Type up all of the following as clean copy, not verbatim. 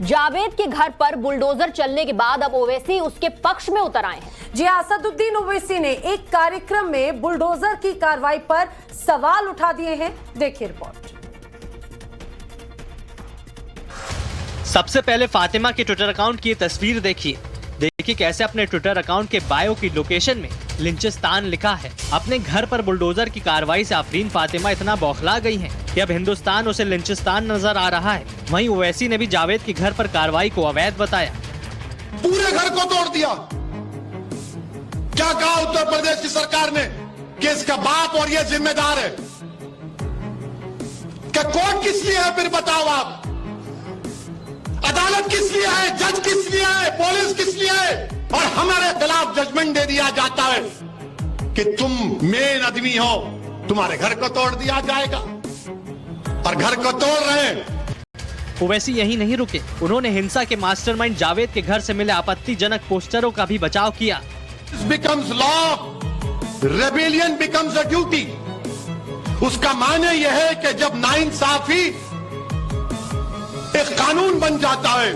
जावेद के घर पर बुलडोजर चलने के बाद अब ओवैसी उसके पक्ष में उतर आए हैं। जी असदुद्दीन ओवैसी ने एक कार्यक्रम में बुलडोजर की कार्रवाई पर सवाल उठा दिए हैं। देखिए रिपोर्ट। सबसे पहले फातिमा के ट्विटर अकाउंट की तस्वीर देखिए कैसे अपने ट्विटर अकाउंट के बायो की लोकेशन में लिंचिस्तान लिखा है। अपने घर पर बुलडोजर की कार्रवाई से आफरीन फातिमा इतना बौखला गई हैं कि अब हिंदुस्तान उसे लिंचिस्तान नजर आ रहा है। वहीं ओवैसी ने भी जावेद के घर पर कार्रवाई को अवैध बताया। पूरे घर को तोड़ दिया। क्या कहा उत्तर प्रदेश की सरकार ने कि इसका बाप और ये जिम्मेदार है? क्या कोर्ट किस लिए है? फिर बताओ आप, अदालत किस लिए है? जज किस लिए है? पुलिस किस लिए है? और हमारे खिलाफ जजमेंट दे दिया जाता है कि तुम मेन आदमी हो, तुम्हारे घर को तोड़ दिया जाएगा। और घर को तोड़ रहे हैं। ओवैसी यही नहीं रुके, उन्होंने हिंसा के मास्टरमाइंड जावेद के घर से मिले आपत्तिजनक पोस्टरों का भी बचाव किया। Becomes law, rebellion becomes a duty. उसका माने यह है कि जब नाइंसाफी एक कानून बन जाता है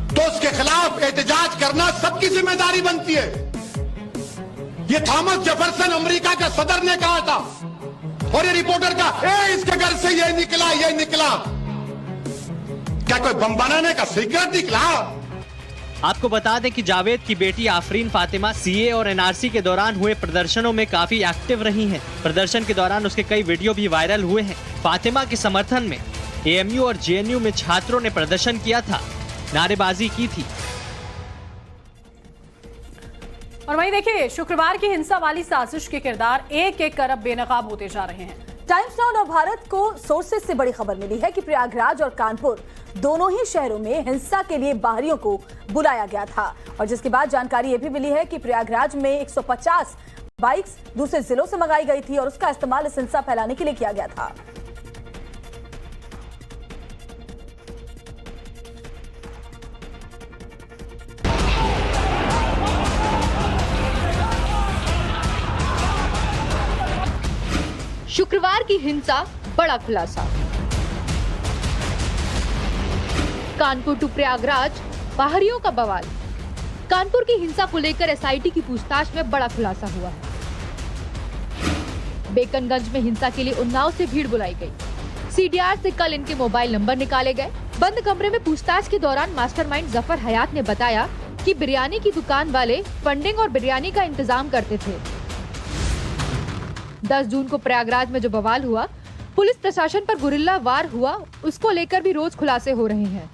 तो उसके खिलाफ एहतजाज करना सबकी जिम्मेदारी बनती है। ये थॉमस जेफरसन अमेरिका के सदर ने कहा था और ये रिपोर्टर का इसके घर से ये निकला। क्या कोई बम बनाने का सीक्रेट निकला? आपको बता दें कि जावेद की बेटी आफरीन फातिमा सीए और एनआरसी के दौरान हुए प्रदर्शनों में काफी एक्टिव रही हैं। प्रदर्शन के दौरान उसके कई वीडियो भी वायरल हुए हैं। फातिमा के समर्थन में एएमयू और जेएनयू में छात्रों ने प्रदर्शन किया था, नारेबाजी की थी। और वहीं देखिए, शुक्रवार की हिंसा वाली साजिश के किरदार एक एक कर अब बेनकाब होते जा रहे हैं। टाइम्स नाउ नव भारत को सोर्सेज से बड़ी खबर मिली है कि प्रयागराज और कानपुर दोनों ही शहरों में हिंसा के लिए बाहरियों को बुलाया गया था। और जिसके बाद जानकारी ये भी मिली है कि प्रयागराज में 150 बाइक्स दूसरे जिलों से मंगाई गई थी और उसका इस्तेमाल इस हिंसा फैलाने के लिए किया गया था। शुक्रवार की हिंसा, बड़ा खुलासा। कानपुर टू प्रयागराज, बाहरियों का बवाल। कानपुर की हिंसा को लेकर एसआईटी की पूछताछ में बड़ा खुलासा हुआ है। बेकनगंज में हिंसा के लिए उन्नाव से भीड़ बुलाई गई। सीडीआर से कल इनके मोबाइल नंबर निकाले गए। बंद कमरे में पूछताछ के दौरान मास्टरमाइंड जफर हयात ने बताया कि बिरयानी की दुकान वाले फंडिंग और बिरयानी का इंतजाम करते थे। 10 जून को प्रयागराज में जो बवाल हुआ, पुलिस प्रशासन पर गुरिल्ला वार हुआ, उसको लेकर भी रोज खुलासे हो रहे हैं।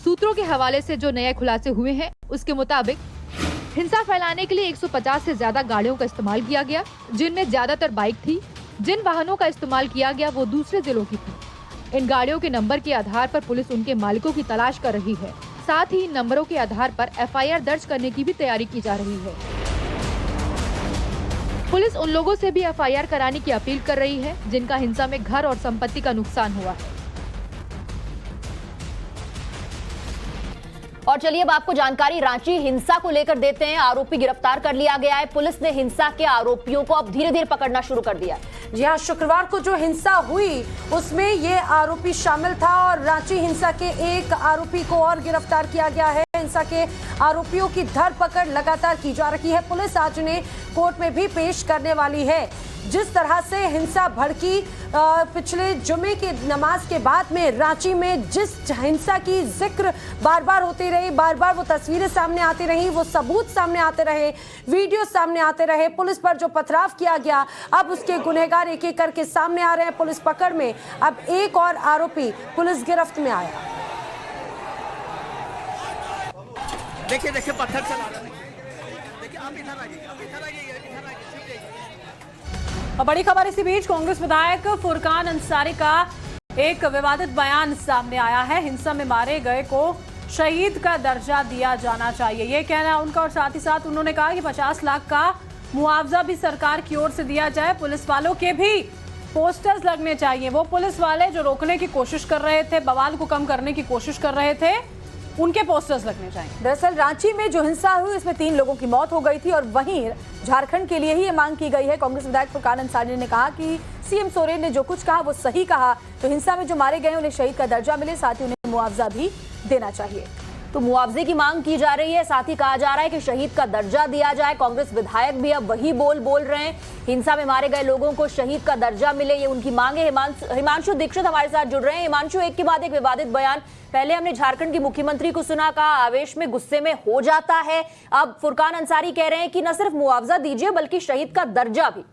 सूत्रों के हवाले से जो नए खुलासे हुए हैं, उसके मुताबिक हिंसा फैलाने के लिए 150 से ज्यादा गाड़ियों का इस्तेमाल किया गया, जिनमें ज्यादातर बाइक थी। जिन वाहनों का इस्तेमाल किया गया वो दूसरे जिलों की थी। इन गाड़ियों के नंबर के आधार पर पुलिस उनके मालिकों की तलाश कर रही है। साथ ही इन नंबरों के आधार पर एफआईआर दर्ज करने की भी तैयारी की जा रही है। पुलिस उन लोगों से भी एफआईआर कराने की अपील कर रही है जिनका हिंसा में घर और संपत्ति का नुकसान हुआ है। और चलिए अब आपको जानकारी रांची हिंसा को लेकर देते हैं। आरोपी गिरफ्तार कर लिया गया है। पुलिस ने हिंसा के आरोपियों को अब धीरे धीरे पकड़ना शुरू कर दिया। जी हाँ, शुक्रवार को जो हिंसा हुई उसमें ये आरोपी शामिल था और रांची हिंसा के एक आरोपी को और गिरफ्तार किया गया है। हिंसा के आरोपियों की धरपकड़ लगातार की जा रही है। पुलिस आज उन्हें कोर्ट में भी पेश करने वाली है। जिस तरह से हिंसा भड़की पिछले जुमे की नमाज के बाद में रांची में जिस हिंसा की जिक्र बार बार होती रही, बार बार वो तस्वीरें सामने आती रही, वो सबूत सामने आते रहे, वीडियो सामने आते रहे, पुलिस पर जो पथराव किया गया, अब उसके गुनहगार एक एक करके सामने आ रहे हैं पुलिस पकड़ में। अब एक और आरोपी पुलिस गिरफ्त में आया। देखिए पत्थर चला रहा है। देखिए आप इधर आइए। और बड़ी खबर इसी बीच कांग्रेस विधायक फुरकान अंसारी का एक विवादित बयान सामने आया है। हिंसा में मारे गए को शहीद का दर्जा दिया जाना चाहिए, ये कहना है उनका। और साथ ही साथ उन्होंने कहा कि 50 लाख का मुआवजा भी सरकार की ओर से दिया जाए। पुलिस वालों के भी पोस्टर्स लगने चाहिए। वो पुलिस वाले जो रोकने की कोशिश कर रहे थे, बवाल को कम करने की कोशिश कर रहे थे, उनके पोस्टर्स लगने चाहिए। दरअसल रांची में जो हिंसा हुई उसमें 3 लोगों की मौत हो गई थी और वहीं झारखंड के लिए ही ये मांग की गई है। कांग्रेस विधायक फुरकान अंसारी ने कहा कि सीएम सोरेन ने जो कुछ कहा वो सही कहा, तो हिंसा में जो मारे गए उन्हें शहीद का दर्जा मिले, साथ ही उन्हें मुआवजा भी देना चाहिए। तो मुआवजे की मांग की जा रही है, साथ ही कहा जा रहा है कि शहीद का दर्जा दिया जाए। कांग्रेस विधायक भी अब वही बोल रहे हैं, हिंसा में मारे गए लोगों को शहीद का दर्जा मिले, ये उनकी मांग है। हिमांशु दीक्षित हमारे साथ जुड़ रहे हैं। हिमांशु, एक के बाद एक विवादित बयान, पहले हमने झारखंड की मुख्यमंत्री को सुना, कहा आवेश में गुस्से में हो जाता है। अब फुरकान अंसारी कह रहे हैं कि न सिर्फ मुआवजा दीजिए बल्कि शहीद का दर्जा भी।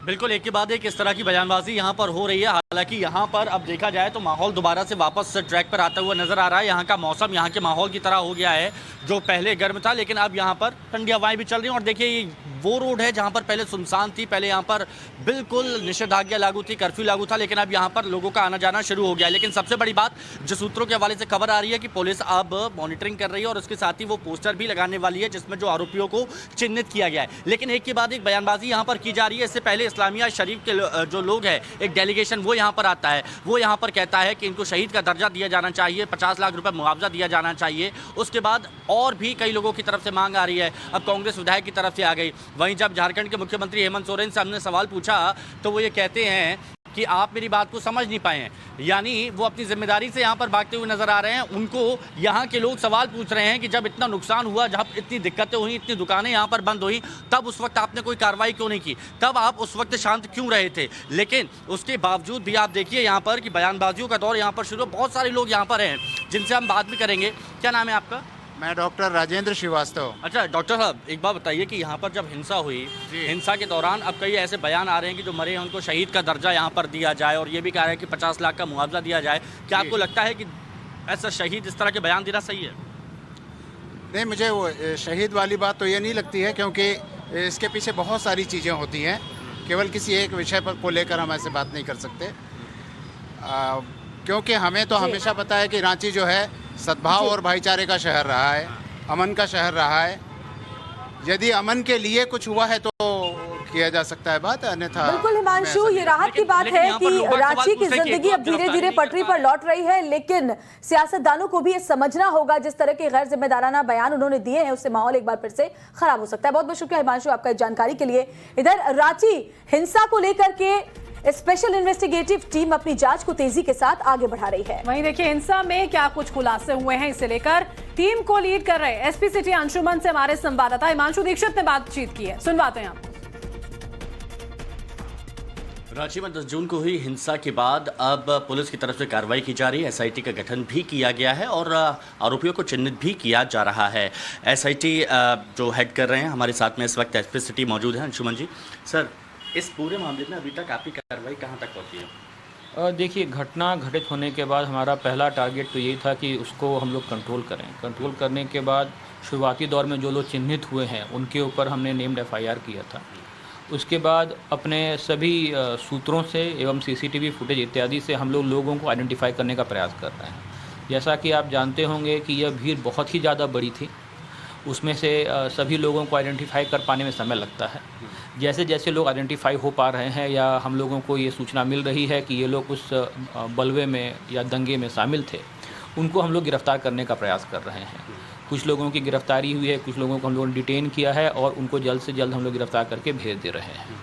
बिल्कुल, एक के बाद एक इस तरह की बयानबाजी यहाँ पर हो रही है। हालांकि यहाँ पर अब देखा जाए तो माहौल दोबारा से वापस ट्रैक पर आता हुआ नजर आ रहा है। यहाँ का मौसम यहाँ के माहौल की तरह हो गया है, जो पहले गर्म था लेकिन अब यहाँ पर ठंडी हवाएं भी चल रही हैं। और देखिए ये वो रोड है जहाँ पर पहले सुनसान थी, पहले यहाँ पर बिल्कुल निषेधाज्ञा लागू थी, कर्फ्यू लागू था, लेकिन अब यहाँ पर लोगों का आना जाना शुरू हो गया है। लेकिन सबसे बड़ी बात जो सूत्रों के हवाले से खबर आ रही है कि पुलिस अब मॉनिटरिंग कर रही है और उसके साथ ही वो पोस्टर भी लगाने वाली है जिसमें जो आरोपियों को चिन्हित किया गया है। लेकिन एक के बाद एक बयानबाजी यहाँ पर की जा रही है। इससे पहले इस्लामिया शरीफ के जो लोग हैं, एक डेलीगेशन वो यहाँ पर आता है, वो यहाँ पर कहता है कि इनको शहीद का दर्जा दिया जाना चाहिए, 50 लाख रुपए मुआवजा दिया जाना चाहिए। उसके बाद और भी कई लोगों की तरफ से मांग आ रही है, अब कांग्रेस विधायक की तरफ से आ गई। वहीं जब झारखंड के मुख्यमंत्री हेमंत सोरेन से हमने सवाल पूछा तो वो ये कहते हैं कि आप मेरी बात को समझ नहीं पाए हैं, यानी वो अपनी जिम्मेदारी से यहाँ पर भागते हुए नजर आ रहे हैं। उनको यहाँ के लोग सवाल पूछ रहे हैं कि जब इतना नुकसान हुआ, जब इतनी दिक्कतें हुई, इतनी दुकानें यहाँ पर बंद हुई, तब उस वक्त आपने कोई कार्रवाई क्यों नहीं की, तब आप उस वक्त शांत क्यों रहे थे। लेकिन उसके बावजूद भी आप देखिए यहाँ पर कि बयानबाजियों का दौर यहाँ पर शुरू, बहुत सारे लोग यहाँ पर हैं जिनसे हम बात भी करेंगे। क्या नाम है आपका? मैं डॉक्टर राजेंद्र श्रीवास्तव। अच्छा डॉक्टर साहब, एक बात बताइए कि यहाँ पर जब हिंसा हुई, हिंसा के दौरान अब कई ऐसे बयान आ रहे हैं कि जो मरे हैं उनको शहीद का दर्जा यहाँ पर दिया जाए और ये भी कह रहे हैं कि 50 लाख का मुआवजा दिया जाए। क्या आपको लगता है कि ऐसा शहीद इस तरह के बयान देना सही है? नहीं, मुझे वो शहीद वाली बात तो ये नहीं लगती है, क्योंकि इसके पीछे बहुत सारी चीज़ें होती हैं। केवल किसी एक विषय पर को लेकर हम ऐसे बात नहीं कर सकते, क्योंकि हमें तो हमेशा पता है कि रांची जो है सद्भाव और भाईचारे का शहर रहा है, अमन का शहर रहा है। यदि अमन के लिए कुछ हुआ है तो किया जा सकता है बात, अन्यथा बिल्कुल हिमांशु, ये राहत की बात है कि रांची की जिंदगी अब धीरे धीरे पटरी पर लौट रही है, लेकिन सियासतदानों को भी ये समझना होगा जिस तरह के गैर जिम्मेदाराना बयान उन्होंने दिए हैं उससे माहौल एक बार फिर से खराब हो सकता है। बहुत बहुत शुक्रिया हिमांशु आपका इस जानकारी के लिए। इधर रांची हिंसा को लेकर के स्पेशल इन्वेस्टिगेटिव टीम अपनी जांच को तेजी के साथ आगे बढ़ा रही है। वहीं देखिए हिंसा में क्या कुछ खुलासे हुए हैं, इसे लेकर टीम को लीड कर रहे एसपी सिटी अंशुमन से हमारे संवाददाता हिमांशु दीक्षित ने बातचीत की है, सुनवाते हैं आपको। रांची में 10 जून को हुई हिंसा के बाद अब पुलिस की तरफ से कार्रवाई की जा रही है। एसआईटी का गठन भी किया गया है और आरोपियों को चिन्हित भी किया जा रहा है। एसआईटी जो हेड कर रहे हैं, हमारे साथ में इस वक्त एसपी सिटी मौजूद है, अंशुमन जी। सर, इस पूरे मामले में अभी तक आपकी कार्रवाई कहाँ तक पहुँची है? देखिए, घटना घटित होने के बाद हमारा पहला टारगेट तो यही था कि उसको हम लोग कंट्रोल करें। कंट्रोल करने के बाद शुरुआती दौर में जो लोग चिन्हित हुए हैं उनके ऊपर हमने नेम्ड एफआईआर किया था। उसके बाद अपने सभी सूत्रों से एवं सीसीटीवी फुटेज इत्यादि से हम लोगों को आइडेंटिफाई करने का प्रयास कर रहे हैं। जैसा कि आप जानते होंगे कि यह भीड़ बहुत ही ज़्यादा बड़ी थी, उसमें से सभी लोगों को आइडेंटिफाई कर पाने में समय लगता है। जैसे जैसे लोग आइडेंटिफाई हो पा रहे हैं या हम लोगों को ये सूचना मिल रही है कि ये लोग उस बलवे में या दंगे में शामिल थे, उनको हम लोग गिरफ्तार करने का प्रयास कर रहे हैं। कुछ लोगों की गिरफ्तारी हुई है, कुछ लोगों को हम लोगों ने डिटेन किया है और उनको जल्द से जल्द हम लोग गिरफ्तार करके भेज दे रहे हैं।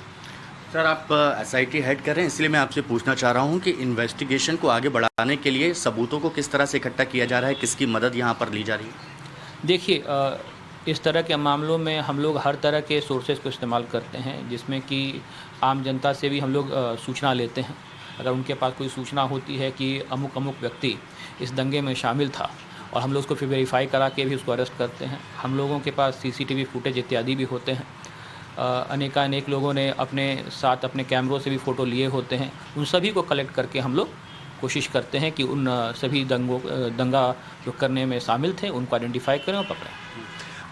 सर, आप एसआईटी हेड कर रहे हैं, इसलिए मैं आपसे पूछना चाह रहा हूं कि इन्वेस्टिगेशन को आगे बढ़ाने के लिए सबूतों को किस तरह से इकट्ठा किया जा रहा है, किसकी मदद यहाँ पर ली जा रही है? देखिए, इस तरह के मामलों में हम लोग हर तरह के सोर्सेज को इस्तेमाल करते हैं, जिसमें कि आम जनता से भी हम लोग सूचना लेते हैं। अगर उनके पास कोई सूचना होती है कि अमुक व्यक्ति इस दंगे में शामिल था, और हम लोग उसको फिर वेरीफाई करा के भी उसको अरेस्ट करते हैं। हम लोगों के पास सीसीटीवी फुटेज इत्यादि भी होते हैं। अनेक लोगों ने अपने साथ अपने कैमरों से भी फ़ोटो लिए होते हैं। उन सभी को कलेक्ट करके हम लोग कोशिश करते हैं कि उन सभी दंगा जो करने में शामिल थे उनको आइडेंटिफाई करें और पकड़ें।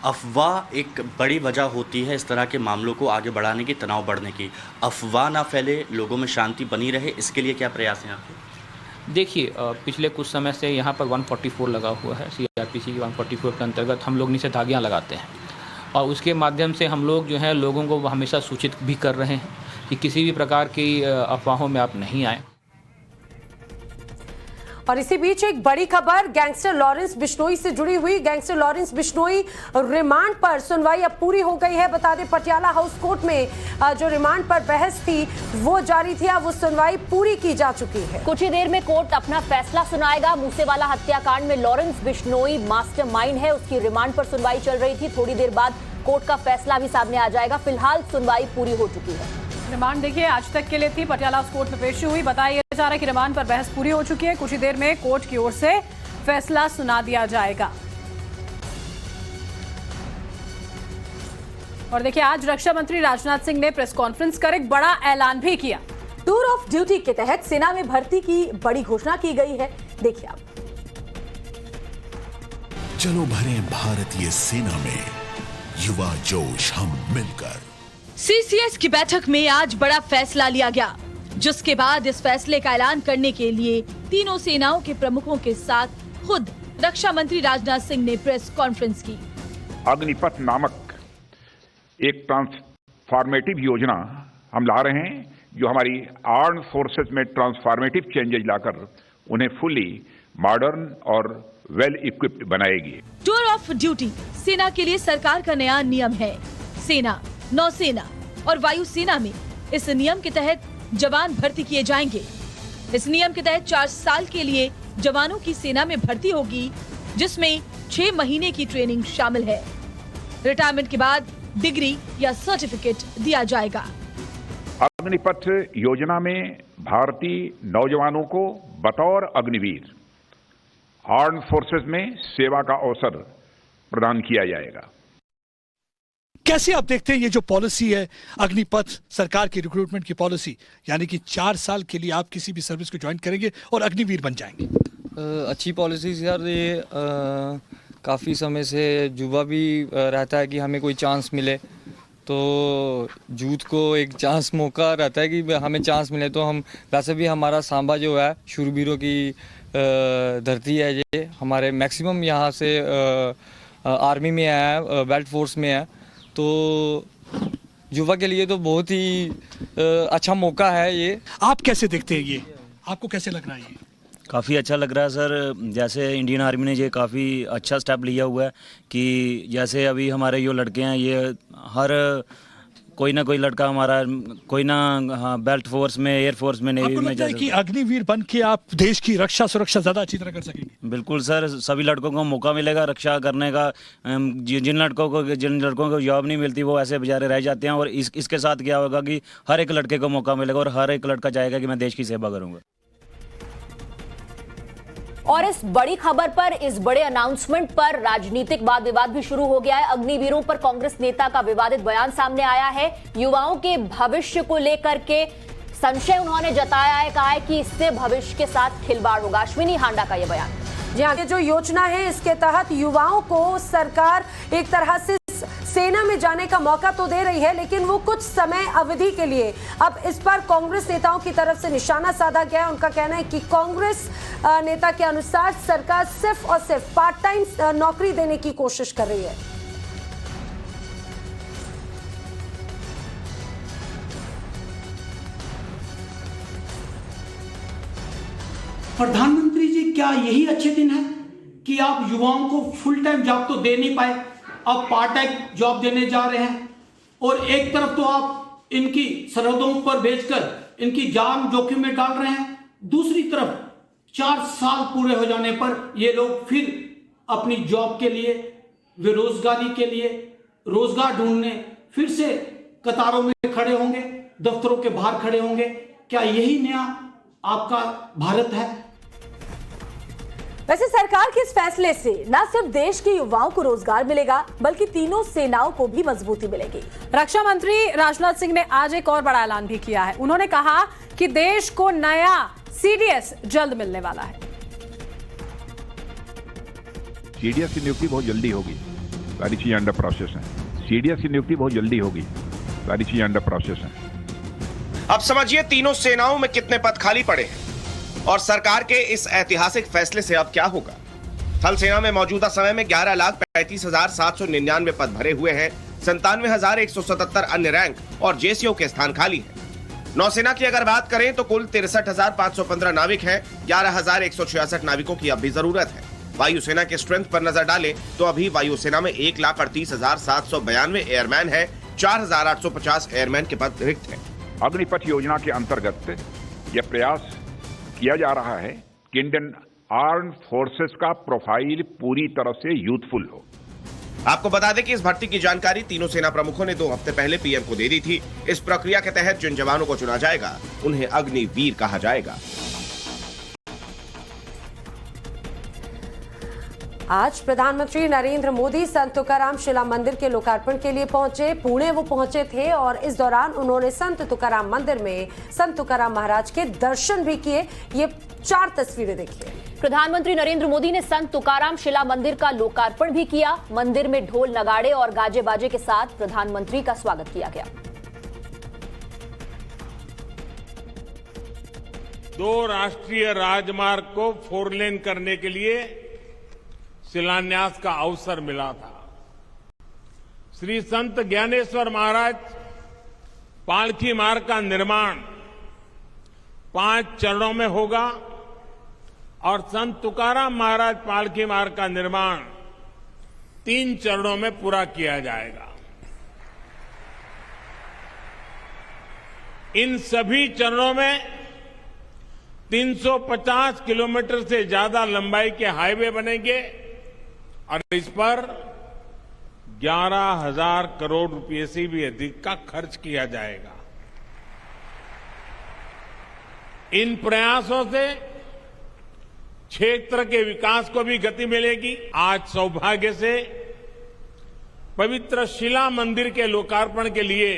अफवाह एक बड़ी वजह होती है इस तरह के मामलों को आगे बढ़ाने की, तनाव बढ़ने की। अफवाह ना फैले, लोगों में शांति बनी रहे, इसके लिए क्या प्रयास हैं आपके? देखिए, पिछले कुछ समय से यहाँ पर 144 लगा हुआ है। सीआरपीसी की 144 के अंतर्गत हम लोग निषेधाज्ञा लगाते हैं और उसके माध्यम से हम लोग जो है लोगों को हमेशा सूचित भी कर रहे हैं कि किसी भी प्रकार की अफवाहों में आप नहीं आएँ। और इसी बीच एक बड़ी खबर गैंगस्टर लॉरेंस बिश्नोई से जुड़ी हुई। गैंगस्टर लॉरेंस बिश्नोई रिमांड पर, सुनवाई अब पूरी हो गई है। बता दें पटियाला हाउस कोर्ट में जो रिमांड पर बहस थी वो जारी थी, अब वो सुनवाई पूरी की जा चुकी है। कुछ ही देर में कोर्ट अपना फैसला सुनाएगा। मूसेवाला हत्याकांड में लॉरेंस बिश्नोई मास्टरमाइंड है, उसकी रिमांड पर सुनवाई चल रही थी। थोड़ी देर बाद कोर्ट का फैसला भी सामने आ जाएगा। फिलहाल सुनवाई पूरी हो चुकी है। रिमांड देखिए आज तक के लिए थी, पटियाला कोर्ट में पेशी हुई। बताया जा रहा है कि रिमांड पर बहस पूरी हो चुकी है। कुछ ही देर में कोर्ट की ओर से फैसला सुना दिया जाएगा। और देखिए आज रक्षा मंत्री राजनाथ सिंह ने प्रेस कॉन्फ्रेंस कर एक बड़ा ऐलान भी किया। टूर ऑफ ड्यूटी के तहत सेना में भर्ती की बड़ी घोषणा की गई है, देखिए आप। चलो भरें भारतीय सेना में युवा जोश हम मिलकर। सीसीएस की बैठक में आज बड़ा फैसला लिया गया, जिसके बाद इस फैसले का ऐलान करने के लिए तीनों सेनाओं के प्रमुखों के साथ खुद रक्षा मंत्री राजनाथ सिंह ने प्रेस कॉन्फ्रेंस की। अग्निपथ नामक एक ट्रांसफॉर्मेटिव योजना हम ला रहे हैं, जो हमारी आर्म्ड फोर्सेस में ट्रांसफॉर्मेटिव चेंजेज लाकर उन्हें फुली मॉडर्न और वेल इक्विप्ड बनाएगी। टूर ऑफ ड्यूटी सेना के लिए सरकार का नया नियम है। सेना, नौसेना और वायुसेना में इस नियम के तहत जवान भर्ती किए जाएंगे। इस नियम के तहत 4 साल के लिए जवानों की सेना में भर्ती होगी, जिसमें 6 महीने की ट्रेनिंग शामिल है। रिटायरमेंट के बाद डिग्री या सर्टिफिकेट दिया जाएगा। अग्निपथ योजना में भारतीय नौजवानों को बतौर अग्निवीर आर्म्ड फोर्सेस में सेवा का अवसर प्रदान किया जाएगा। कैसे आप देखते हैं ये जो पॉलिसी है अग्निपथ सरकार की रिक्रूटमेंट की पॉलिसी, यानी कि 4 साल के लिए आप किसी भी सर्विस को ज्वाइन करेंगे और अग्निवीर बन जाएंगे? अच्छी पॉलिसी यार, ये काफ़ी समय से युवा भी रहता है कि हमें कोई चांस मिले, तो यूथ को एक चांस मौका रहता है कि हमें चांस मिले। तो हम वैसे भी हमारा सांबा जो है शूरवीरों की धरती है, ये हमारे मैक्सिमम यहाँ से आर्मी में है, बेल्ट फोर्स में है, तो युवा के लिए तो बहुत ही अच्छा मौका है ये। आप कैसे देखते हैं ये, आपको कैसे लग रहा है ये? काफ़ी अच्छा लग रहा है सर। जैसे इंडियन आर्मी ने ये काफ़ी अच्छा स्टेप लिया हुआ है कि जैसे अभी हमारे जो लड़के हैं, ये हर कोई ना कोई लड़का हमारा, कोई ना बेल्ट फोर्स में, एयर फोर्स में, नेवी में। कि अग्निवीर बन के आप देश की रक्षा सुरक्षा ज़्यादा अच्छी तरह कर सकेंगे? बिल्कुल सर, सभी लड़कों को मौका मिलेगा रक्षा करने का। जिन लड़कों को जॉब नहीं मिलती वो ऐसे बेचारे रह जाते हैं, और इसके साथ क्या होगा कि हर एक लड़के को मौका मिलेगा और हर एक लड़का चाहेगा कि मैं देश की सेवा करूँगा। और इस बड़ी खबर पर, इस बड़े अनाउंसमेंट पर राजनीतिक वाद विवाद भी शुरू हो गया है। अग्निवीरों पर कांग्रेस नेता का विवादित बयान सामने आया है। युवाओं के भविष्य को लेकर के संशय उन्होंने जताया है, कहा है कि इससे भविष्य के साथ खिलवाड़ होगा। अश्विनी हांडा का यह बयान। जी हाँ, जो योजना है इसके तहत युवाओं को सरकार एक तरह से सेना में जाने का मौका तो दे रही है, लेकिन वो कुछ समय अवधि के लिए। अब इस पर कांग्रेस नेताओं की तरफ से निशाना साधा गया है। उनका कहना है कि कांग्रेस नेता के अनुसार सरकार सिर्फ और सिर्फ पार्ट टाइम नौकरी देने की कोशिश कर रही है। प्रधानमंत्री जी, क्या यही अच्छे दिन है कि आप युवाओं को फुल टाइम जॉब तो दे नहीं पाए, अब पार्ट टाइम जॉब देने जा रहे हैं? और एक तरफ तो आप इनकी सरहदों पर भेजकर इनकी जान जोखिम में डाल रहे हैं, दूसरी तरफ 4 साल पूरे हो जाने पर ये लोग फिर अपनी जॉब के लिए, बेरोजगारी के लिए, रोजगार ढूंढने फिर से कतारों में खड़े होंगे, दफ्तरों के बाहर खड़े होंगे। क्या यही नया आपका भारत है? वैसे सरकार के इस फैसले से न सिर्फ देश के युवाओं को रोजगार मिलेगा, बल्कि तीनों सेनाओं को भी मजबूती मिलेगी। रक्षा मंत्री राजनाथ सिंह ने आज एक और बड़ा ऐलान भी किया है। उन्होंने कहा कि देश को नया सीडीएस जल्द मिलने वाला है। सीडीएस की नियुक्ति बहुत जल्दी होगी, सारी चीजें अंडर प्रोसेस हैं। सीडीएस की नियुक्ति बहुत जल्दी होगी, सारी चीजें अंडर प्रोसेस हैं। अब समझिए तीनों सेनाओं में कितने पद खाली पड़े हैं और सरकार के इस ऐतिहासिक फैसले से अब क्या होगा। थल सेना में मौजूदा समय में 11,35,799 पद भरे हुए हैं। 97,177 अन्य रैंक और जेसीओ के स्थान खाली हैं। नौसेना की अगर बात करें तो कुल 63,515 नाविक हैं, 11,166 नाविकों की अब भी जरूरत है। वायुसेना के स्ट्रेंथ पर नजर डालें तो अभी वायुसेना में 1,38,792 एयरमैन है, 4,850 एयरमैन के पद रिक्त हैं। अग्निपथ योजना के अंतर्गत यह प्रयास किया जा रहा है कि इंडियन आर्म्ड फोर्सेस का प्रोफाइल पूरी तरह से यूथफुल हो। आपको बता दें कि इस भर्ती की जानकारी तीनों सेना प्रमुखों ने 2 हफ्ते पहले पीएम को दे दी थी। इस प्रक्रिया के तहत जिन जवानों को चुना जाएगा उन्हें अग्निवीर कहा जाएगा। आज प्रधानमंत्री नरेंद्र मोदी संत तुकाराम शिला मंदिर के लोकार्पण के लिए पहुंचे। पुणे वो पहुंचे थे और इस दौरान उन्होंने संत तुकाराम मंदिर में संत तुकाराम महाराज के दर्शन भी किए। ये 4 तस्वीरें देखिए। प्रधानमंत्री नरेंद्र मोदी ने संत तुकाराम शिला मंदिर का लोकार्पण भी किया। मंदिर में ढोल नगाड़े और गाजे बाजे के साथ प्रधानमंत्री का स्वागत किया गया। 2 राष्ट्रीय राजमार्ग को 4 लेन करने के लिए शिलान्यास का अवसर मिला था। श्री संत ज्ञानेश्वर महाराज पालकी मार्ग का निर्माण 5 चरणों में होगा और संत तुकाराम महाराज पालकी मार्ग का निर्माण 3 चरणों में पूरा किया जाएगा। इन सभी चरणों में 350 किलोमीटर से ज्यादा लंबाई के हाईवे बनेंगे और इस पर 11,000 करोड़ रुपए से भी अधिक का खर्च किया जाएगा। इन प्रयासों से क्षेत्र के विकास को भी गति मिलेगी। आज सौभाग्य से पवित्र शिला मंदिर के लोकार्पण के लिए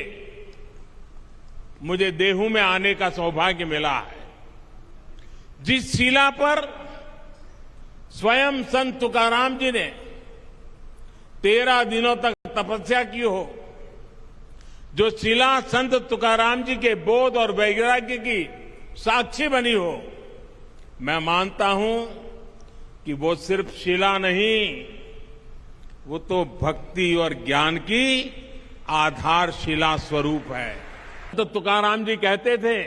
मुझे देहू में आने का सौभाग्य मिला है। जिस शिला पर स्वयं संत तुकाराम जी ने 13 दिनों तक तपस्या की हो, जो शिला संत तुकाराम जी के बोध और वैराग्य की साक्षी बनी हो, मैं मानता हूं कि वो सिर्फ शिला नहीं, वो तो भक्ति और ज्ञान की आधारशिला स्वरूप है। तो तुकाराम जी कहते थे,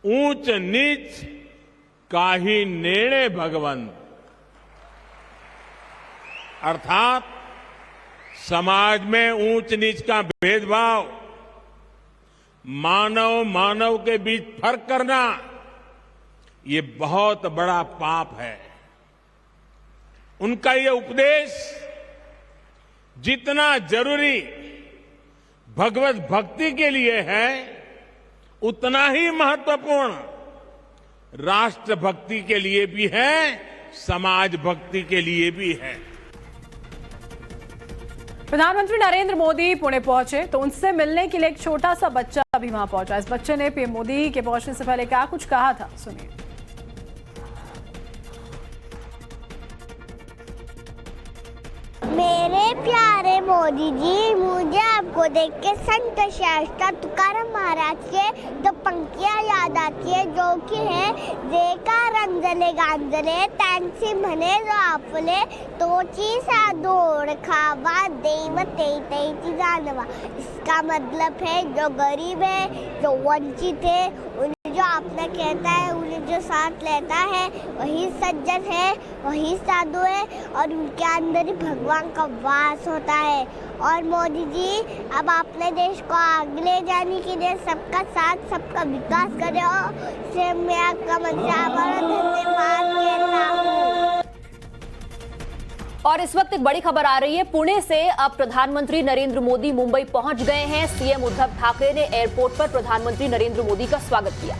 ऊंच नीच काही नेणे भगवंत, अर्थात समाज में ऊंच नीच का भेदभाव, मानव मानव के बीच फर्क करना, ये बहुत बड़ा पाप है। उनका ये उपदेश जितना जरूरी भगवत भक्ति के लिए है, उतना ही महत्वपूर्ण राष्ट्र भक्ति के लिए भी है, समाज भक्ति के लिए भी है। प्रधानमंत्री नरेंद्र मोदी पुणे पहुंचे तो उनसे मिलने के लिए एक छोटा सा बच्चा भी वहां पहुंचा। इस बच्चे ने पीएम मोदी के पहुंचने से पहले क्या कुछ कहा था, सुनिए। मेरे प्यारे मोदी जी, मुझे आपको देख के संत शास्त्र तुकाराम महाराज के 2 पंक्तियां याद आती है, जो कि है, जेका रंजले गांजले त्यांची म्हणे जो आपले, तोची साधू ओळखावा देव तेची जानवा। इसका मतलब है जो गरीब है, जो वंचित है, उन्हें जो अपना कहता है, उन्हें जो साथ लेता है, वही सज्जन है, वही साधु है और उनके अंदर ही भगवान का वास होता है। और मोदी जी, अब अपने देश को आगे ले जाने के लिए सबका साथ, सबका विकास करे और मैं आपका मन से आभार धन्यवाद कहता हूँ। और इस वक्त एक बड़ी खबर आ रही है पुणे से। अब प्रधानमंत्री नरेंद्र मोदी मुंबई पहुंच गए हैं। सीएम उद्धव ठाकरे ने एयरपोर्ट पर प्रधानमंत्री नरेंद्र मोदी का स्वागत किया।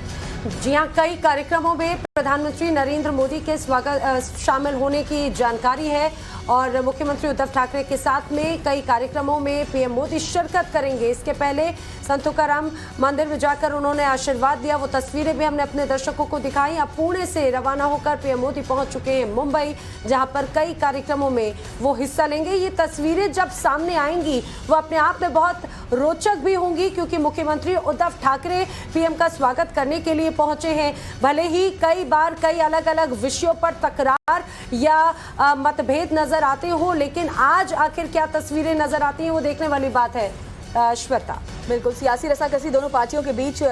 जी हां, कई कार्यक्रमों में प्रधानमंत्री नरेंद्र मोदी के शामिल होने की जानकारी है और मुख्यमंत्री उद्धव ठाकरे के साथ में कई कार्यक्रमों में पीएम मोदी शिरकत करेंगे। इसके पहले संत तुकाराम मंदिर में जाकर उन्होंने आशीर्वाद दिया। वो तस्वीरें भी हमने अपने दर्शकों को दिखाई। अब पुणे से रवाना होकर पीएम मोदी पहुंच चुके हैं मुंबई, जहां पर कई कार्यक्रमों में वो हिस्सा लेंगे। ये तस्वीरें जब सामने आएंगी वो अपने आप में बहुत रोचक भी होंगी, क्योंकि मुख्यमंत्री उद्धव ठाकरे पीएम का स्वागत करने के लिए पहुंचे हैं। भले ही कई बार कई अलग अलग विषयों पर तकरार या मतभेद नजर आते हो, लेकिन आज आखिर क्या तस्वीरें नजर आती हैं वो देखने वाली बात है। श्वेता, बिल्कुल सियासी रसाकसी दोनों पार्टियों के बीच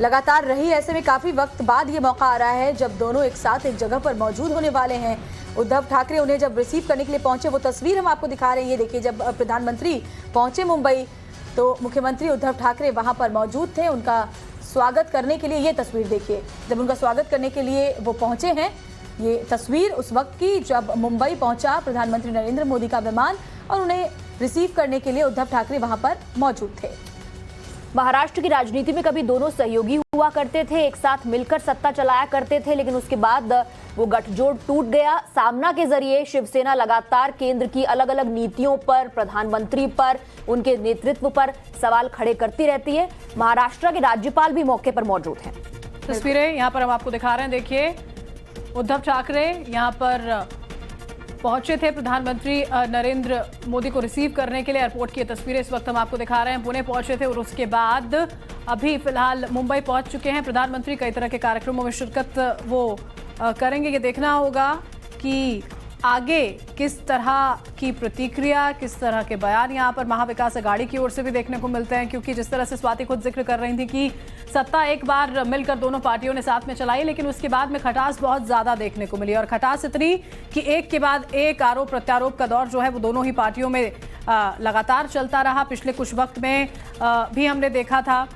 लगातार रही। ऐसे में काफी वक्त बाद ये मौका आ रहा है जब दोनों एक साथ एक जगह पर मौजूद होने वाले हैं। उद्धव ठाकरे उन्हें जब रिसीव करने के लिए पहुंचे, वो तस्वीर हम आपको दिखा रहे हैं। ये देखिए, जब प्रधानमंत्री पहुंचे मुंबई तो मुख्यमंत्री उद्धव ठाकरे वहां पर मौजूद थे उनका स्वागत करने के लिए। ये तस्वीर देखिए, जब उनका स्वागत करने के लिए वो पहुंचे हैं। ये तस्वीर उस वक्त की जब मुंबई पहुंचा प्रधानमंत्री नरेंद्र मोदी का विमान और उन्हें रिसीव करने के लिए उद्धव ठाकरे वहां पर मौजूद थे। महाराष्ट्र की राजनीति में कभी दोनों सहयोगी हुआ करते थे, एक साथ मिलकर सत्ता चलाया करते थे, लेकिन उसके बाद वो गठजोड़ टूट गया। सामना के जरिए शिवसेना लगातार केंद्र की अलग अलग नीतियों पर, प्रधानमंत्री पर, उनके नेतृत्व पर सवाल खड़े करती रहती है। महाराष्ट्र के राज्यपाल भी मौके पर मौजूद हैं। तस्वीरें यहाँ पर हम आपको दिखा रहे हैं। देखिए, उद्धव ठाकरे यहाँ पर पहुंचे थे प्रधानमंत्री नरेंद्र मोदी को रिसीव करने के लिए। एयरपोर्ट की तस्वीरें इस वक्त हम आपको दिखा रहे हैं। पुणे पहुंचे थे और उसके बाद अभी फिलहाल मुंबई पहुंच चुके हैं। प्रधानमंत्री कई तरह के कार्यक्रमों में शिरकत वो करेंगे। ये देखना होगा कि आगे किस तरह की प्रतिक्रिया, किस तरह के बयान यहाँ पर महाविकास अघाड़ी की ओर से भी देखने को मिलते हैं, क्योंकि जिस तरह से स्वाति खुद जिक्र कर रही थी कि सत्ता एक बार मिलकर दोनों पार्टियों ने साथ में चलाई, लेकिन उसके बाद में खटास बहुत ज्यादा देखने को मिली। और खटास इतनी कि एक के बाद एक आरोप प्रत्यारोप का दौर जो है वो दोनों ही पार्टियों में लगातार चलता रहा। पिछले कुछ वक्त में भी हमने देखा था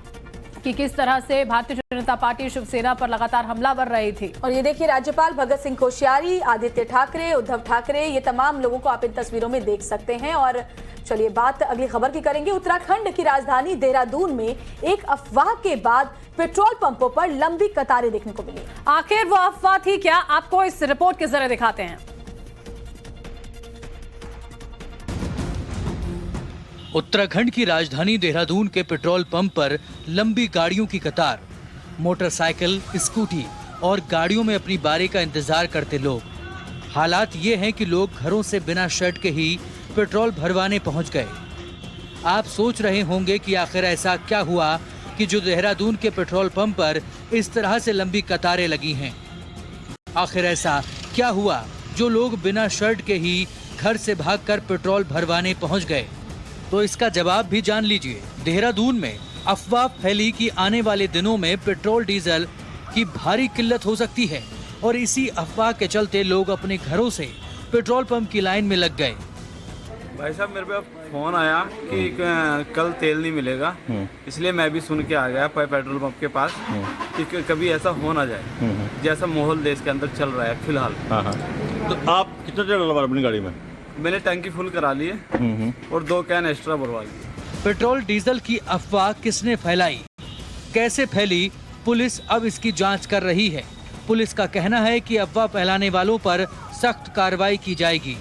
कि किस तरह से भारतीय जनता पार्टी शिवसेना पर लगातार हमलावर रही थी। और ये देखिए, राज्यपाल भगत सिंह कोश्यारी, आदित्य ठाकरे, उद्धव ठाकरे, ये तमाम लोगों को आप इन तस्वीरों में देख सकते हैं। और चलिए बात अगली खबर की करेंगे। उत्तराखंड की राजधानी देहरादून में एक अफवाह के बाद पेट्रोल पंपों पर लंबी कतारें देखने को मिली। आखिर वो अफवाह थी क्या, आपको इस रिपोर्ट के जरिए दिखाते हैं। उत्तराखंड की राजधानी देहरादून के पेट्रोल पंप पर लंबी गाड़ियों की कतार, मोटरसाइकिल, स्कूटी और गाड़ियों में अपनी बारी का इंतजार करते लोग। हालात ये हैं कि लोग घरों से बिना शर्ट के ही पेट्रोल भरवाने पहुंच गए। आप सोच रहे होंगे कि आखिर ऐसा क्या हुआ कि जो देहरादून के पेट्रोल पंप पर इस तरह से लंबी कतारें लगी हैं। आखिर ऐसा क्या हुआ जो लोग बिना शर्ट के ही घर से भागकर पेट्रोल भरवाने पहुंच गए? तो इसका जवाब भी जान लीजिए। देहरादून में अफवाह फैली कि आने वाले दिनों में पेट्रोल डीजल की भारी किल्लत हो सकती है और इसी अफवाह के चलते लोग अपने घरों से पेट्रोल पंप की लाइन में लग गए। भाई साहब, मेरे पे फोन आया कि कल तेल नहीं मिलेगा, इसलिए मैं भी सुन के आ गया पेट्रोल पंप के पास कि कभी ऐसा हो ना जाए जैसा माहौल देश के अंदर चल रहा है फिलहाल। तो आप कितना तेल डलवा अपनी गाड़ी में? मैंने टंकी फुल करा लिए और 2 कैन एक्स्ट्रा भरवा लिए। पेट्रोल डीजल की अफवाह किसने फैलाई, कैसे फैली, पुलिस अब इसकी जांच कर रही है। पुलिस का कहना है कि अफवाह फैलाने वालों पर सख्त कार्रवाई की जाएगी।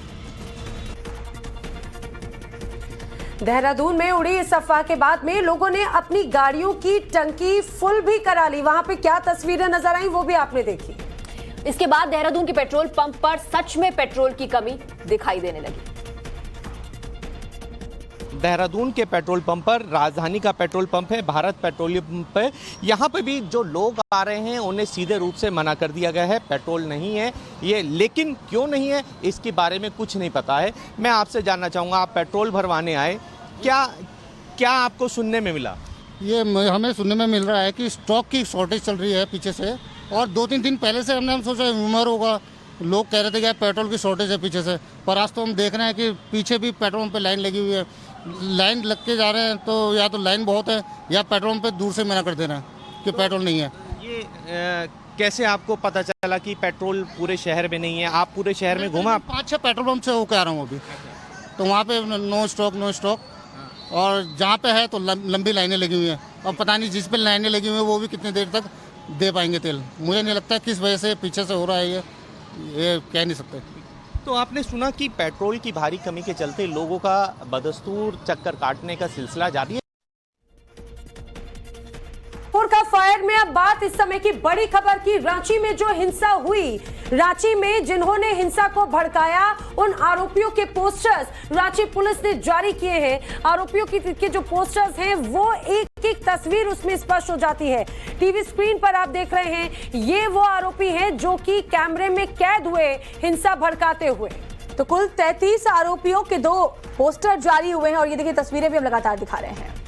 देहरादून में उड़ी इस अफवाह के बाद में लोगों ने अपनी गाड़ियों की टंकी फुल भी करा ली। वहां पे क्या तस्वीरें नजर आई वो भी आपने देखी। इसके बाद देहरादून के पेट्रोल पंप पर सच में पेट्रोल की कमी दिखाई देने लगी। देहरादून के पेट्रोल पंप पर, राजधानी का पेट्रोल पंप है, भारत पेट्रोलियम पंप है, यहाँ पे भी जो लोग आ रहे हैं उन्हें सीधे रूप से मना कर दिया गया है, पेट्रोल नहीं है ये। लेकिन क्यों नहीं है इसके बारे में कुछ नहीं पता है। मैं आपसे जानना चाहूँगा, आप पेट्रोल भरवाने आए, क्या आपको सुनने में मिला? ये हमें सुनने में मिल रहा है कि स्टॉक की शॉर्टेज चल रही है पीछे से, और 2-3 दिन पहले से हम सोचा रूमर होगा, लोग कह रहे थे कि पेट्रोल की शॉर्टेज है पीछे से, पर आज तो हम देख रहे हैं कि पीछे भी पेट्रोल पंप पे लाइन लगी हुई है। लाइन लग के जा रहे हैं तो या तो लाइन बहुत है या पेट्रोल पंप पे दूर से मना कर दे रहे हैं कि पेट्रोल नहीं है। ये कैसे आपको पता चला कि पेट्रोल पूरे शहर में नहीं है? आप पूरे शहर में घूमा? 5-6 पेट्रोल पंप से होकर आ रहा हूँ अभी, तो वहाँ पे नो स्टॉक, और जहाँ पे है तो लंबी लाइनें लगी हुई हैं। और पता नहीं जिस पे लाइनें लगी हुई हैं वो भी कितनी देर तक दे पाएंगे तेल। मुझे नहीं लगता किस वजह से पीछे से हो रहा है, ये कह नहीं सकते। तो आपने सुना कि पेट्रोल की भारी कमी के चलते लोगों का बदस्तूर चक्कर काटने का सिलसिला जारी है। का फायर में अब बात इस समय की बड़ी खबर की। रांची में जो हिंसा हुई, रांची में जिन्होंने हिंसा को भड़काया, उन आरोपियों के पोस्टर्स रांची पुलिस ने जारी किए हैं। आरोपियों के जो पोस्टर्स हैं वो एक एक तस्वीर उसमें स्पष्ट हो जाती है। टीवी स्क्रीन पर आप देख रहे हैं, ये वो आरोपी हैं जो कि कैमरे में कैद हुए हिंसा भड़काते हुए। तो कुल 33 आरोपियों के 2 पोस्टर जारी हुए हैं और ये देखिए तस्वीरें भी हम लगातार दिखा रहे हैं।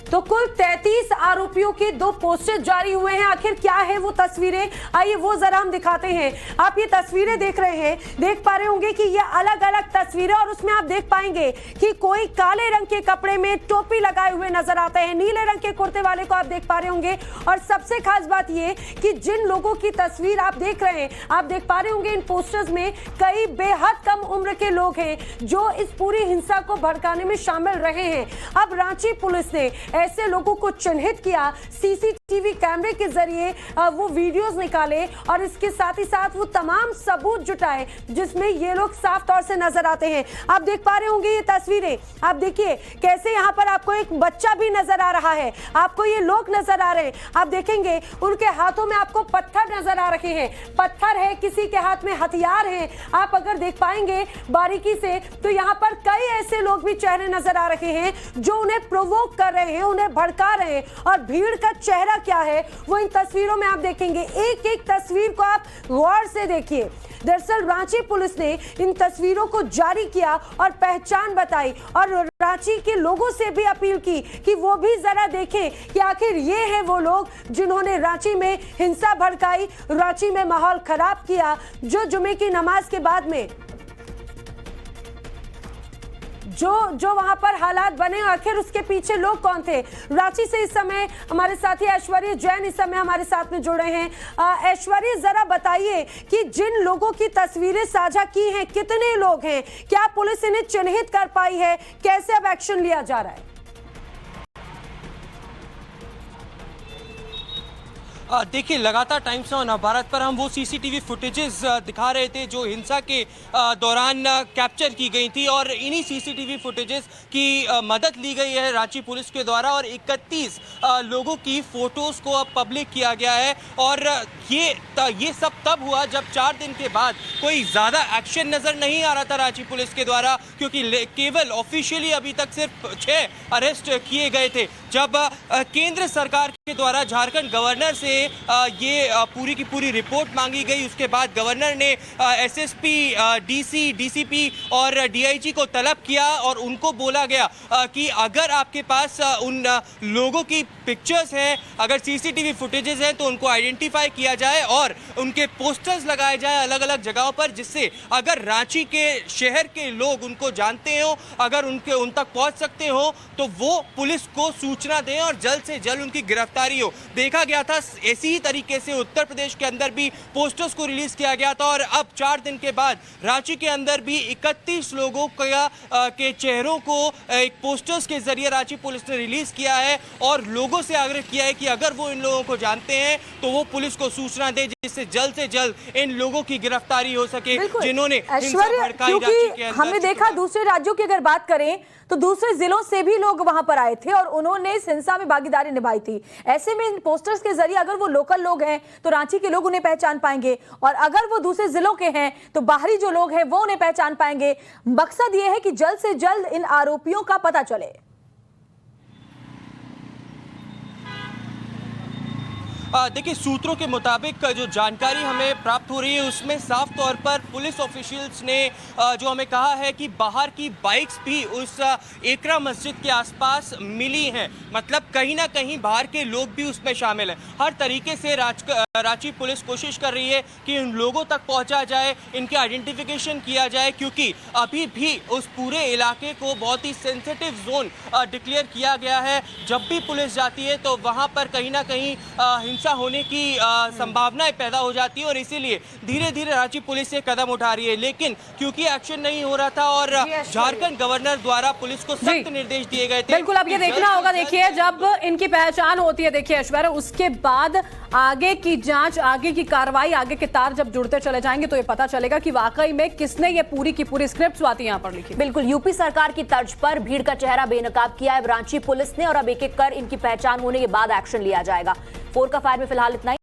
तो कुल 33 आरोपियों के 2 पोस्टर जारी हुए हैं। आखिर क्या है वो तस्वीरें, आइए वो जरा हम दिखाते हैं। आप ये तस्वीरें देख रहे हैं, देख पा रहे होंगे कि ये अलग अलग तस्वीरें और उसमें आप देख पाएंगे कि कोई काले रंग के कपड़े में टोपी लगाए हुए नजर आते हैं, नीले रंग के कुर्ते वाले को आप देख पा रहे होंगे। और सबसे खास बात ये कि जिन लोगों की तस्वीर आप देख रहे हैं, आप देख पा रहे होंगे इन पोस्टर्स में कई बेहद कम उम्र के लोग हैं जो इस पूरी हिंसा को भड़काने में शामिल रहे हैं। अब रांची पुलिस ने ऐसे लोगों को चिन्हित किया, सीसीटीवी कैमरे के जरिए वो वीडियोस निकाले और इसके साथ ही साथ वो तमाम सबूत जुटाए जिसमें ये लोग साफ तौर से नजर आते हैं। आप देख पा रहे होंगे ये तस्वीरें, आप देखिए कैसे यहाँ पर आपको एक बच्चा भी नजर आ रहा है, आपको ये लोग नजर आ रहे हैं। आप देखेंगे उनके हाथों में आपको पत्थर नजर आ रहे हैं, पत्थर है, किसी के हाथ में हथियार है। आप अगर देख पाएंगे बारीकी से तो यहाँ पर कई ऐसे लोग भी चेहरे नजर आ रहे हैं जो उन्हें प्रोवोक कर रहे हैं, उन्हें भड़का रहे हैं। और भीड़ का चेहरा क्या है वो इन तस्वीरों में आप देखेंगे। एक एक तस्वीर को आप गौर से देखिए। दरअसल रांची पुलिस ने इन तस्वीरों को जारी किया और पहचान बताई और रांची के लोगों से भी अपील की कि वो भी जरा देखें कि आखिर ये हैं वो लोग जिन्होंने रांची में हिंसा भड़काई, रांची में माहौल खराब किया। जो जुमे की नमाज के बाद में जो वहां पर हालात बने, आखिर उसके पीछे लोग कौन थे। रांची से इस समय हमारे साथी ऐश्वर्या जैन इस समय हमारे साथ में जुड़े हैं। ऐश्वर्या जरा बताइए कि जिन लोगों की तस्वीरें साझा की हैं कितने लोग हैं, क्या पुलिस इन्हें चिन्हित कर पाई है, कैसे अब एक्शन लिया जा रहा है? देखिए लगातार टाइम्स ऑफ नवभारत पर हम वो सीसीटीवी फुटेजेस दिखा रहे थे जो हिंसा के दौरान कैप्चर की गई थी और इन्हीं सीसीटीवी फुटेजेस की मदद ली गई है रांची पुलिस के द्वारा और 31 लोगों की फोटोज़ को अब पब्लिक किया गया है। और ये सब तब हुआ जब 4 दिन के बाद कोई ज़्यादा एक्शन नज़र नहीं आ रहा था रांची पुलिस के द्वारा, क्योंकि केवल ऑफिशियली अभी तक सिर्फ 6 अरेस्ट किए गए थे। जब केंद्र सरकार के द्वारा झारखंड गवर्नर से ये पूरी की पूरी रिपोर्ट मांगी गई, उसके बाद गवर्नर ने एसएसपी, डीसी, डीसीपी और डीआईजी को तलब किया और उनको बोला गया कि अगर आपके पास उन लोगों की पिक्चर्स हैं, अगर सीसीटीवी फुटेजेस हैं तो उनको आइडेंटिफाई किया जाए और उनके पोस्टर्स लगाए जाए अलग अलग जगहों पर, जिससे अगर रांची के शहर के लोग उनको जानते हो, अगर उन तक पहुंच सकते हो तो वो पुलिस को सूचना दें और जल्द से जल्द उनकी गिरफ्तारी हो। देखा गया था इसी ही तरीके से उत्तर प्रदेश के अंदर भी पोस्टर्स को रिलीज किया गया था और अब 4 दिन के बाद रांची के अंदर भी 31 लोगों के चेहरों को एक पोस्टर्स के जरिए रांची पुलिस ने रिलीज किया है और लोगों से आग्रह किया है कि अगर वो इन लोगों को जानते हैं तो वो पुलिस को सूचना दे, जिससे जल्द से जल्द इन लोगों की गिरफ्तारी हो सके जिन्होंने हिंसा भड़काई रांची के अंदर। हमने देखा दूसरे राज्यों की अगर बात करें तो दूसरे जिलों से भी लोग वहां पर आए थे और उन्होंने इस हिंसा में भागीदारी निभाई थी। ऐसे में इन पोस्टर्स के जरिए अगर वो लोकल लोग हैं तो रांची के लोग उन्हें पहचान पाएंगे और अगर वो दूसरे जिलों के हैं तो बाहरी जो लोग हैं वो उन्हें पहचान पाएंगे। मकसद ये है कि जल्द से जल्द इन आरोपियों का पता चले। देखिए सूत्रों के मुताबिक जो जानकारी हमें प्राप्त हो रही है उसमें साफ तौर पर पुलिस ऑफिशियल्स ने जो हमें कहा है कि बाहर की बाइक्स भी उस एकरा मस्जिद के आसपास मिली हैं, मतलब कहीं ना कहीं बाहर के लोग भी उसमें शामिल हैं। हर तरीके से रांची पुलिस कोशिश कर रही है कि उन लोगों तक पहुंचा जाए, इनके आइडेंटिफिकेशन किया जाए, क्योंकि अभी भी उस पूरे इलाके को बहुत ही सेंसिटिव जोन डिक्लेयर किया गया है। जब भी पुलिस जाती है तो वहाँ पर कहीं ना कहीं हिंसा होने की संभावनाएं पैदा हो जाती है और इसीलिए धीरे धीरे रांची पुलिस ये कदम उठा रही है। लेकिन क्योंकि एक्शन नहीं हो रहा था और झारखंड गवर्नर द्वारा पुलिस को सख्त निर्देश दिए गए थे। बिल्कुल, अब ये देखना होगा, देखिए जब इनकी पहचान होती है, देखिए ऐश्वर्या, उसके बाद आगे की जांच, आगे की कार्रवाई, आगे के तार जब जुड़ते चले जाएंगे तो ये पता चलेगा कि वाकई में किसने ये पूरी की पूरी स्क्रिप्ट स्वाति यहाँ पर लिखी। बिल्कुल, यूपी सरकार की तर्ज पर भीड़ का चेहरा बेनकाब किया है रांची पुलिस ने और अब एक एक कर इनकी पहचान होने के बाद एक्शन लिया जाएगा। 4 का फायर में फिलहाल इतना ही।